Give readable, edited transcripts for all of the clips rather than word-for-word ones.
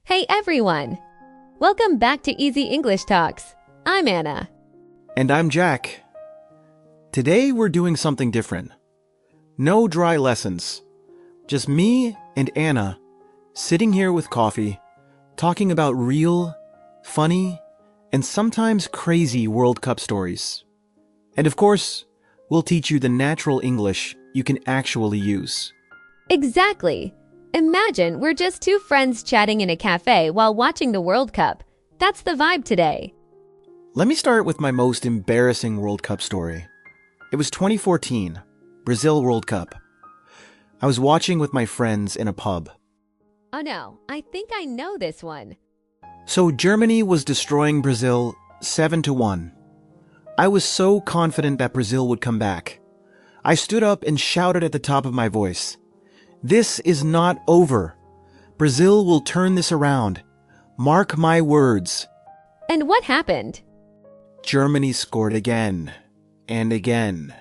Hey everyone! Welcome back to Easy English Talks. I'm Anna. And I'm Jack. Today we're doing something different. No dry lessons. Just me and Anna sitting here with coffee, talking about real, funny, and sometimes crazy World Cup stories. And of course, we'll teach you the natural English you can actually use. Exactly. Imagine we're just two friends chatting in a cafe while watching the World Cup. That's the vibe today. Let me start with my most embarrassing World Cup story. It was 2014, Brazil World Cup. I was watching with my friends in a pub. Oh no, I think I know this one. So Germany was destroying Brazil 7-1. I was so confident that Brazil would come back. I stood up and shouted at the top of my voice, "This is not over. Brazil will turn this around. Mark my words." And what happened? Germany scored again and again.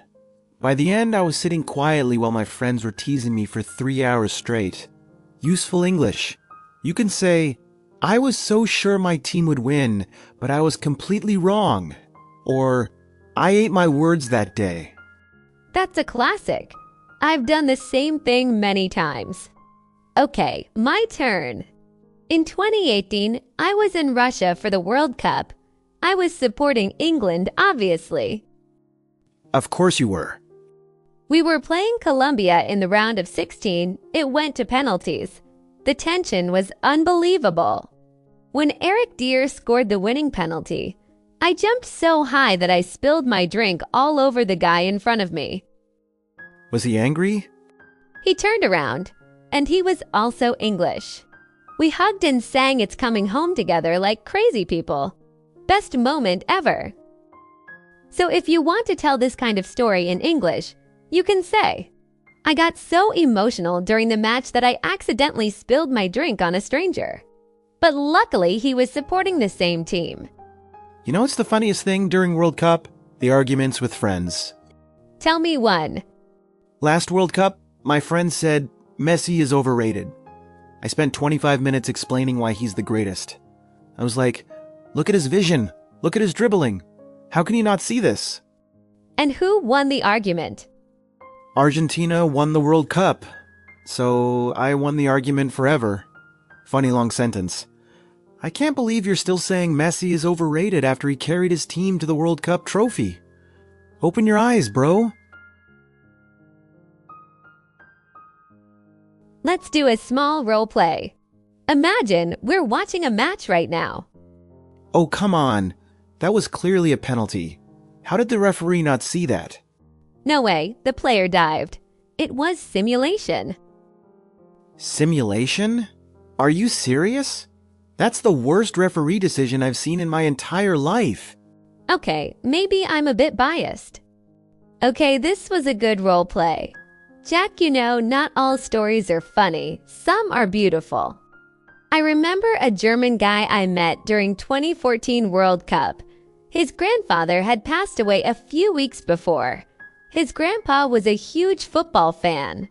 By the end, I was sitting quietly while my friends were teasing me for 3 hours straight. Useful English. You can say, "I was so sure my team would win, but I was completely wrong." Or, "I ate my words that day." That's a classic. I've done the same thing many times. Okay, my turn. In 2018, I was in Russia for the World Cup. I was supporting England, obviously. Of course you were. We were playing Colombia in the round of 16. It went to penalties. The tension was unbelievable. When Eric Dier scored the winning penalty, I jumped so high that I spilled my drink all over the guy in front of me. Was he angry? He turned around, and he was also English. We hugged and sang "It's Coming Home" together like crazy people. Best moment ever. So if you want to tell this kind of story in English, you can say, "I got so emotional during the match that I accidentally spilled my drink on a stranger." But luckily, he was supporting the same team. You know what's the funniest thing during World Cup? The arguments with friends. Tell me one. Last World Cup, my friend said Messi is overrated. I spent 25 minutes explaining why he's the greatest. I was like, "Look at his vision. Look at his dribbling. How can you not see this?" And who won the argument? Argentina won the World Cup. So I won the argument forever. Funny long sentence. I can't believe you're still saying Messi is overrated after he carried his team to the World Cup trophy. Open your eyes, bro. Let's do a small role play. Imagine we're watching a match right now. Oh, come on. That was clearly a penalty. How did the referee not see that? No way, the player dived. It was simulation. Simulation? Are you serious? That's the worst referee decision I've seen in my entire life. Okay, maybe I'm a bit biased. Okay, this was a good role play. Jack, you know, not all stories are funny. Some are beautiful. I remember a German guy I met during 2014 World Cup. His grandfather had passed away a few weeks before. His grandpa was a huge football fan.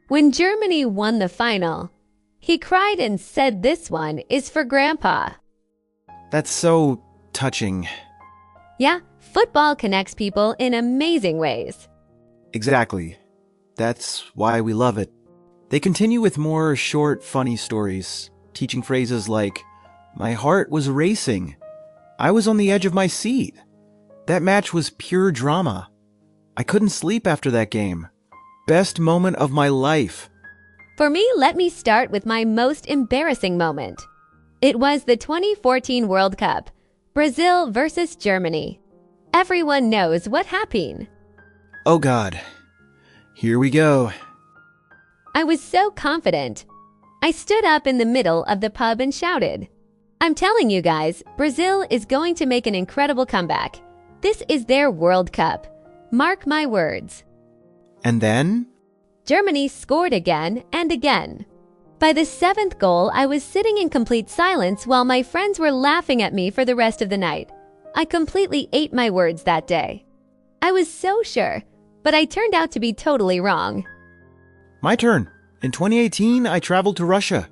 When Germany won the final, he cried and said this one is for Grandpa. That's so touching. Yeah, football connects people in amazing ways. Exactly. That's why we love it. They continue with more short, funny stories, teaching phrases like, "My heart was racing. I was on the edge of my seat. That match was pure drama. I couldn't sleep after that game. Best moment of my life." For me, let me start with my most embarrassing moment. It was the 2014 World Cup, Brazil versus Germany. Everyone knows what happened. Oh God. Here we go. I was so confident. I stood up in the middle of the pub and shouted, "I'm telling you guys, Brazil is going to make an incredible comeback. This is their World Cup. Mark my words." And then? Germany scored again and again. By the 7th goal, I was sitting in complete silence while my friends were laughing at me for the rest of the night. I completely ate my words that day. I was so sure. but I turned out to be totally wrong. My turn. In 2018, I traveled to Russia.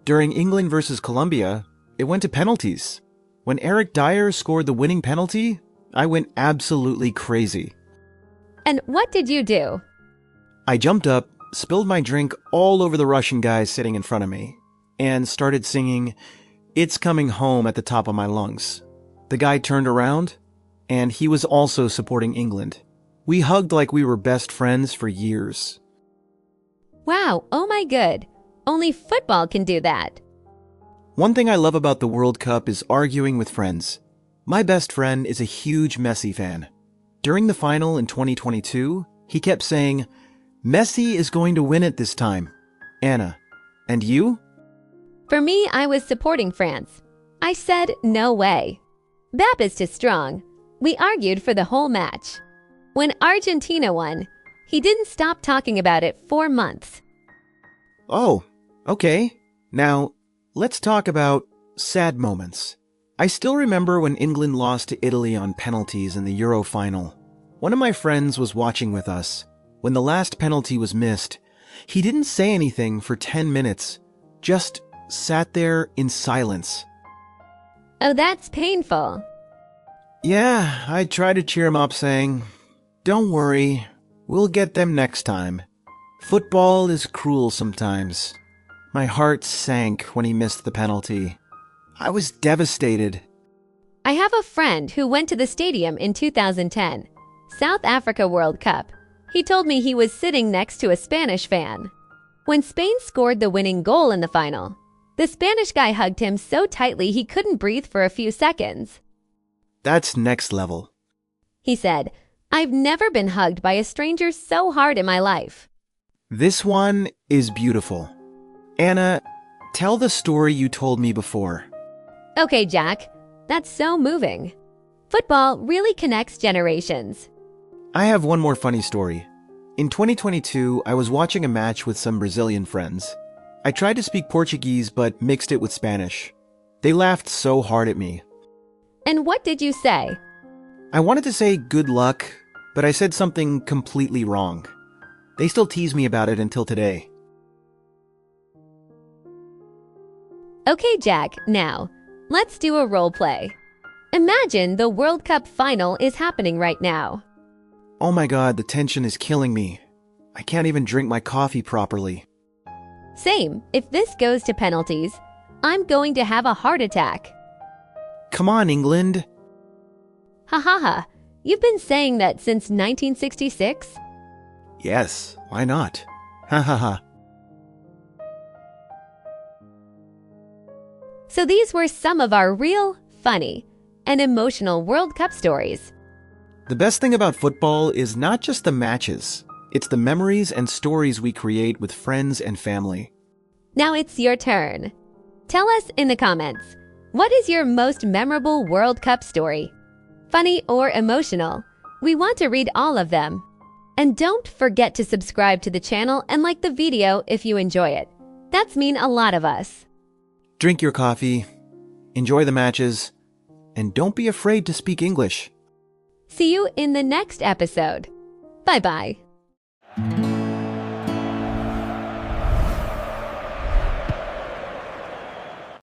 During England versus Colombia, it went to penalties. When Eric Dyer scored the winning penalty, I went absolutely crazy. And what did you do? I jumped up, spilled my drink all over the Russian guy sitting in front of me, and started singing "It's Coming Home" at the top of my lungs. The guy turned around, and he was also supporting England. We hugged like we were best friends for years. Wow, oh my good. Only football can do that. One thing I love about the World Cup is arguing with friends. My best friend is a huge Messi fan. During the final in 2022, he kept saying, "Messi is going to win it this time." Anna, and you? For me, I was supporting France. I said, no way. Bap is too strong. We argued for the whole match. When Argentina won, he didn't stop talking about it for months. Oh, okay. Now, let's talk about sad moments. I still remember when England lost to Italy on penalties in the Euro final. One of my friends was watching with us. When the last penalty was missed, he didn't say anything for 10 minutes, just sat there in silence. Oh, that's painful. Yeah, I tried to cheer him up saying, "Don't worry, we'll get them next time." Football is cruel sometimes. My heart sank when he missed the penalty. I was devastated. I have a friend who went to the stadium in 2010, South Africa World Cup. He told me he was sitting next to a Spanish fan. When Spain scored the winning goal in the final, the Spanish guy hugged him so tightly he couldn't breathe for a few seconds. That's next level. He said, "I've never been hugged by a stranger so hard in my life." This one is beautiful. Anna, tell the story you told me before. Okay, Jack, that's so moving. Football really connects generations. I have one more funny story. In 2022, I was watching a match with some Brazilian friends. I tried to speak Portuguese but mixed it with Spanish. They laughed so hard at me. And what did you say? I wanted to say good luck, but I said something completely wrong. They still tease me about it until today. Okay, Jack, now, let's do a role play. Imagine the World Cup final is happening right now. Oh my god, the tension is killing me. I can't even drink my coffee properly. Same, if this goes to penalties, I'm going to have a heart attack. Come on, England. Ha ha ha, you've been saying that since 1966? Yes, why not? Ha ha ha. So these were some of our real, funny, and emotional World Cup stories. The best thing about football is not just the matches. It's the memories and stories we create with friends and family. Now it's your turn. Tell us in the comments, what is your most memorable World Cup story? Funny or emotional? We want to read all of them. And don't forget to subscribe to the channel and like the video if you enjoy it. That's mean a lot of us. Drink your coffee, enjoy the matches, and don't be afraid to speak English. See you in the next episode. Bye-bye.